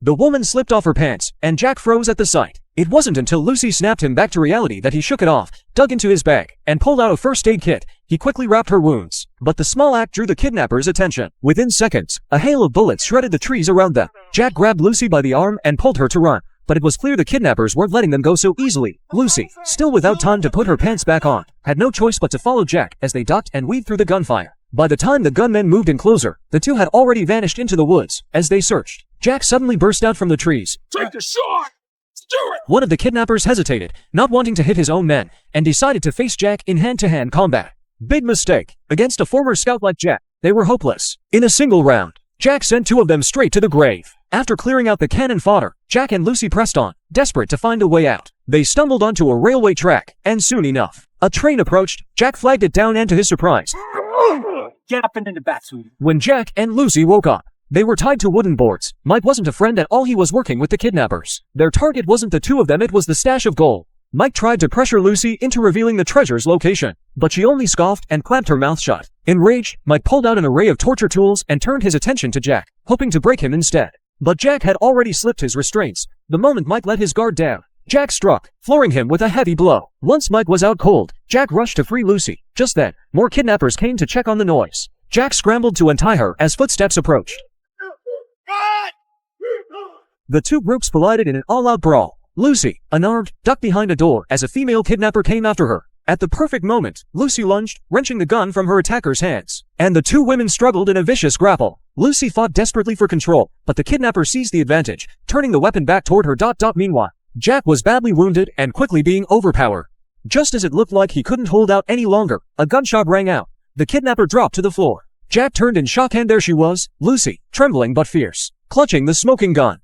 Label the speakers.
Speaker 1: The woman slipped off her pants, and Jack froze at the sight. It wasn't until Lucy snapped him back to reality that he shook it off, dug into his bag, and pulled out a first aid kit. He quickly wrapped her wounds. But the small act drew the kidnapper's attention. Within seconds, a hail of bullets shredded the trees around them. Jack grabbed Lucy by the arm and pulled her to run. But it was clear the kidnappers weren't letting them go so easily. Lucy, still without time to put her pants back on, had no choice but to follow Jack as they ducked and weaved through the gunfire. By the time the gunmen moved in closer, the two had already vanished into the woods. As they searched, Jack suddenly burst out from the trees.
Speaker 2: Take the shot! Do it!
Speaker 1: One of the kidnappers hesitated, not wanting to hit his own men, and decided to face Jack in hand-to-hand combat. Big mistake. Against a former scout like Jack, they were hopeless. In a single round, Jack sent two of them straight to the grave. After clearing out the cannon fodder, Jack and Lucy pressed on, desperate to find a way out. They stumbled onto a railway track, and soon enough, a train approached. Jack flagged it down, and to his surprise,
Speaker 2: Get up into the back, sweetie.
Speaker 1: when Jack and Lucy woke up, they were tied to wooden boards. Mike wasn't a friend at all. He was working with the kidnappers. Their target wasn't the two of them, it was the stash of gold. Mike tried to pressure Lucy into revealing the treasure's location, but she only scoffed and clamped her mouth shut. Enraged, Mike pulled out an array of torture tools and turned his attention to Jack, hoping to break him instead. But Jack had already slipped his restraints. The moment Mike let his guard down, Jack struck, flooring him with a heavy blow. Once Mike was out cold, Jack rushed to free Lucy. Just then, more kidnappers came to check on the noise. Jack scrambled to untie her as footsteps approached. The two groups collided in an all-out brawl. Lucy, unarmed, ducked behind a door as a female kidnapper came after her. At the perfect moment, Lucy lunged, wrenching the gun from her attacker's hands, and the two women struggled in a vicious grapple. Lucy fought desperately for control, but the kidnapper seized the advantage, turning the weapon back toward her. Meanwhile, Jack was badly wounded and quickly being overpowered. Just as it looked like he couldn't hold out any longer, a gunshot rang out. The kidnapper dropped to the floor. Jack turned in shock, and there she was, Lucy, trembling but fierce, clutching the smoking gun.